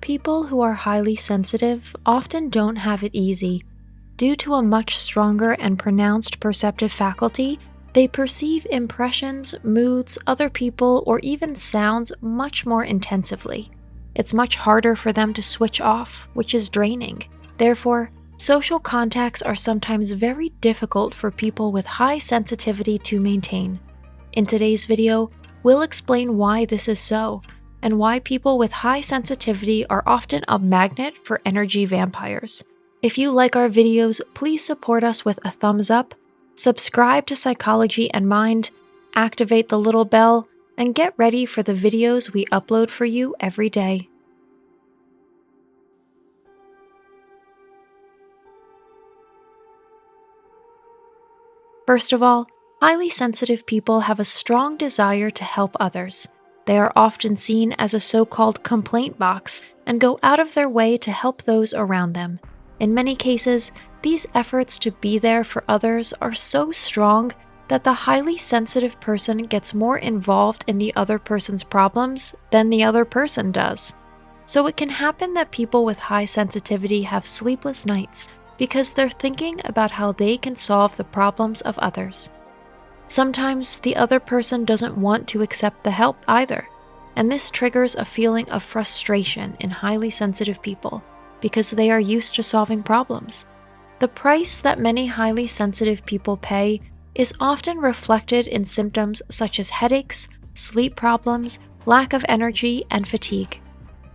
People who are highly sensitive often don't have it easy. Due to a much stronger and pronounced perceptive faculty, they perceive impressions, moods, other people, or even sounds much more intensively. It's much harder for them to switch off, which is draining. Therefore, social contacts are sometimes very difficult for people with high sensitivity to maintain. In today's video, we'll explain why this is so, and why people with high sensitivity are often a magnet for energy vampires. If you like our videos, please support us with a thumbs up, subscribe to Psychology and Mind, activate the little bell, and get ready for the videos we upload for you every day. First of all, highly sensitive people have a strong desire to help others. They are often seen as a so-called complaint box and go out of their way to help those around them. In many cases, these efforts to be there for others are so strong that the highly sensitive person gets more involved in the other person's problems than the other person does. So it can happen that people with high sensitivity have sleepless nights because they're thinking about how they can solve the problems of others. Sometimes the other person doesn't want to accept the help either, and this triggers a feeling of frustration in highly sensitive people because they are used to solving problems. The price that many highly sensitive people pay is often reflected in symptoms such as headaches, sleep problems, lack of energy, and fatigue.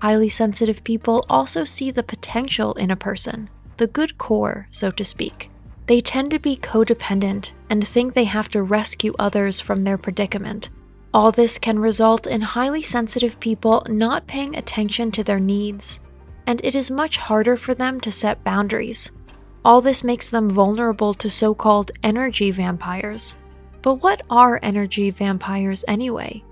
Highly sensitive people also see the potential in a person, the good core, so to speak. They tend to be codependent and think they have to rescue others from their predicament. All this can result in highly sensitive people not paying attention to their needs, and it is much harder for them to set boundaries. All this makes them vulnerable to so-called energy vampires. But what are energy vampires anyway?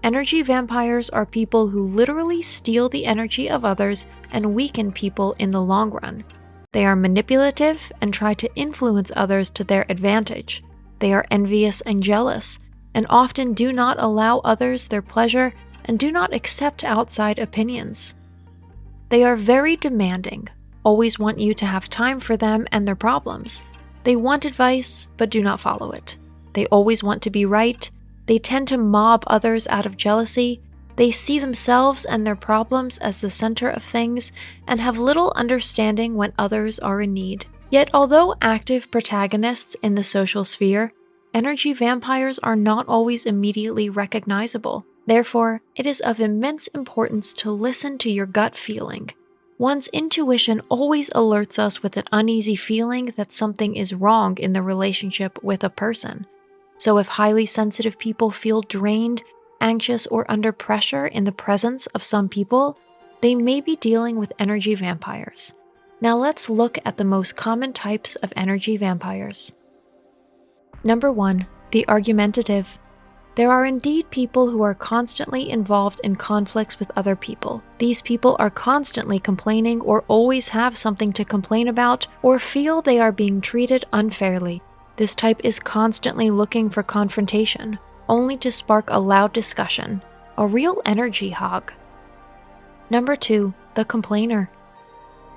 Energy vampires are people who literally steal the energy of others and weaken people in the long run. They are manipulative and try to influence others to their advantage. They are envious and jealous, and often do not allow others their pleasure and do not accept outside opinions. They are very demanding, always want you to have time for them and their problems. They want advice, but do not follow it. They always want to be right. They tend to mob others out of jealousy. They see themselves and their problems as the center of things and have little understanding when others are in need. Yet, although active protagonists in the social sphere, energy vampires are not always immediately recognizable. Therefore, it is of immense importance to listen to your gut feeling. One's intuition always alerts us with an uneasy feeling that something is wrong in the relationship with a person. So if highly sensitive people feel drained, anxious, or under pressure in the presence of some people, they may be dealing with energy vampires. Now let's look at the most common types of energy vampires. Number 1. The argumentative. There are indeed people who are constantly involved in conflicts with other people. These people are constantly complaining or always have something to complain about or feel they are being treated unfairly. This type is constantly looking for confrontation, only to spark a loud discussion, a real energy hog. Number 2. The complainer.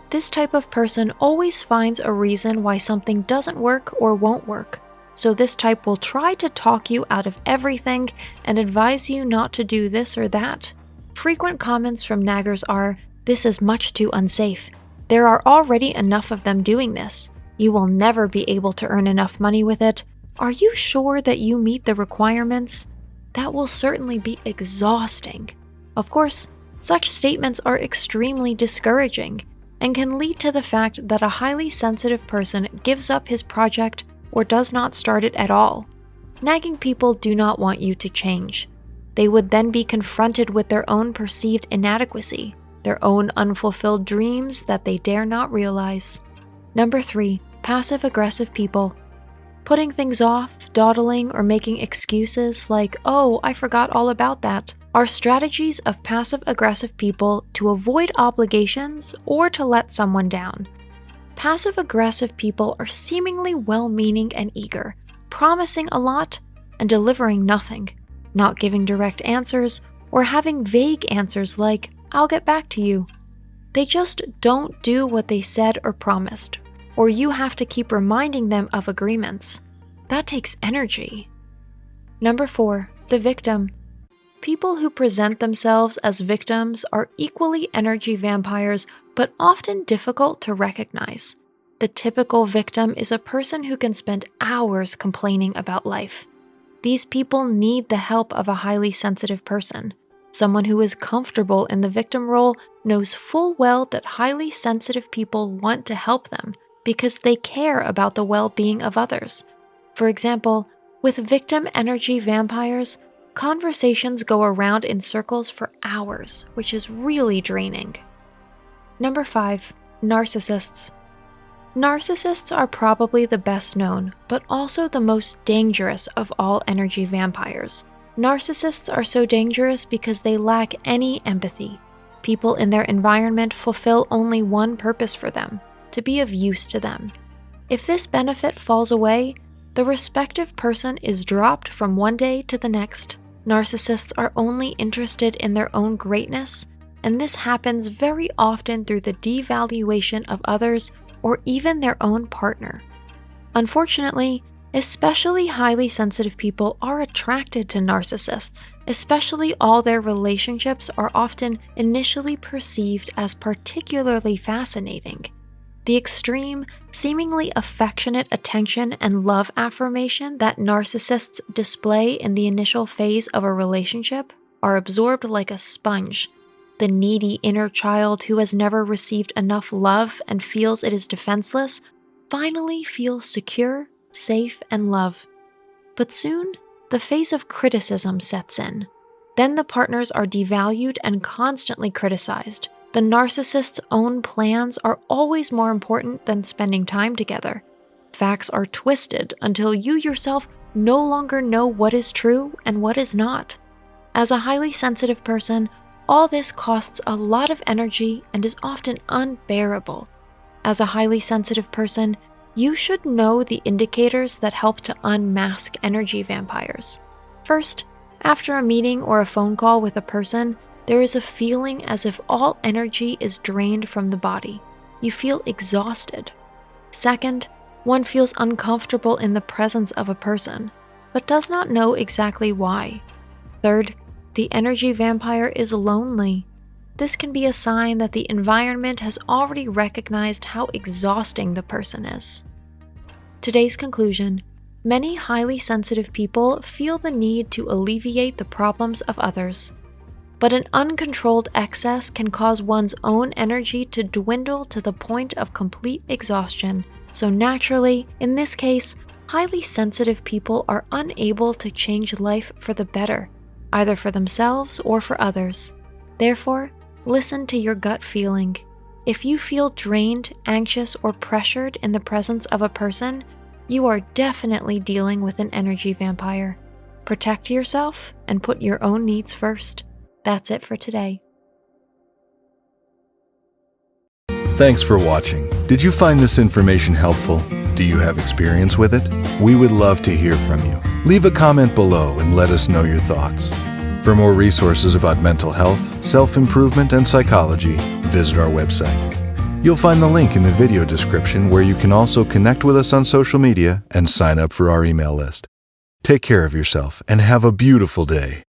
This type of person always finds a reason why something doesn't work or won't work, so this type will try to talk you out of everything and advise you not to do this or that. Frequent comments from naggers are, "This is much too unsafe. There are already enough of them doing this. You will never be able to earn enough money with it. Are you sure that you meet the requirements?" That will certainly be exhausting. Of course, such statements are extremely discouraging and can lead to the fact that a highly sensitive person gives up his project or does not start it at all. Nagging people do not want you to change. They would then be confronted with their own perceived inadequacy, their own unfulfilled dreams that they dare not realize. Number 3. Passive-aggressive people. Putting things off, dawdling, or making excuses like, "Oh, I forgot all about that," are strategies of passive-aggressive people to avoid obligations or to let someone down. Passive-aggressive people are seemingly well-meaning and eager, promising a lot and delivering nothing, not giving direct answers or having vague answers like, "I'll get back to you." They just don't do what they said or promised, or you have to keep reminding them of agreements. That takes energy. Number 4, the victim. People who present themselves as victims are equally energy vampires, but often difficult to recognize. The typical victim is a person who can spend hours complaining about life. These people need the help of a highly sensitive person. Someone who is comfortable in the victim role knows full well that highly sensitive people want to help them because they care about the well-being of others. For example, with victim energy vampires, conversations go around in circles for hours, which is really draining. Number 5, narcissists. Narcissists are probably the best known, but also the most dangerous of all energy vampires. Narcissists are so dangerous because they lack any empathy. People in their environment fulfill only one purpose for them: to be of use to them. If this benefit falls away, the respective person is dropped from one day to the next. Narcissists are only interested in their own greatness, and this happens very often through the devaluation of others or even their own partner. Unfortunately, especially highly sensitive people are attracted to narcissists, especially all their relationships are often initially perceived as particularly fascinating. The extreme, seemingly affectionate attention and love affirmation that narcissists display in the initial phase of a relationship are absorbed like a sponge. The needy inner child who has never received enough love and feels it is defenseless finally feels secure, safe, and loved. But soon, the phase of criticism sets in. Then the partners are devalued and constantly criticized. The narcissist's own plans are always more important than spending time together. Facts are twisted until you yourself no longer know what is true and what is not. As a highly sensitive person, all this costs a lot of energy and is often unbearable. As a highly sensitive person, you should know the indicators that help to unmask energy vampires. First, after a meeting or a phone call with a person, there is a feeling as if all energy is drained from the body. You feel exhausted. Second, one feels uncomfortable in the presence of a person, but does not know exactly why. Third, the energy vampire is lonely. This can be a sign that the environment has already recognized how exhausting the person is. Today's conclusion: many highly sensitive people feel the need to alleviate the problems of others. But an uncontrolled excess can cause one's own energy to dwindle to the point of complete exhaustion. So naturally, in this case, highly sensitive people are unable to change life for the better, either for themselves or for others. Therefore, listen to your gut feeling. If you feel drained, anxious, or pressured in the presence of a person, you are definitely dealing with an energy vampire. Protect yourself and put your own needs first. That's it for today. Thanks for watching. Did you find this information helpful? Do you have experience with it? We would love to hear from you. Leave a comment below and let us know your thoughts. For more resources about mental health, self-improvement, and psychology, visit our website. You'll find the link in the video description where you can also connect with us on social media and sign up for our email list. Take care of yourself and have a beautiful day.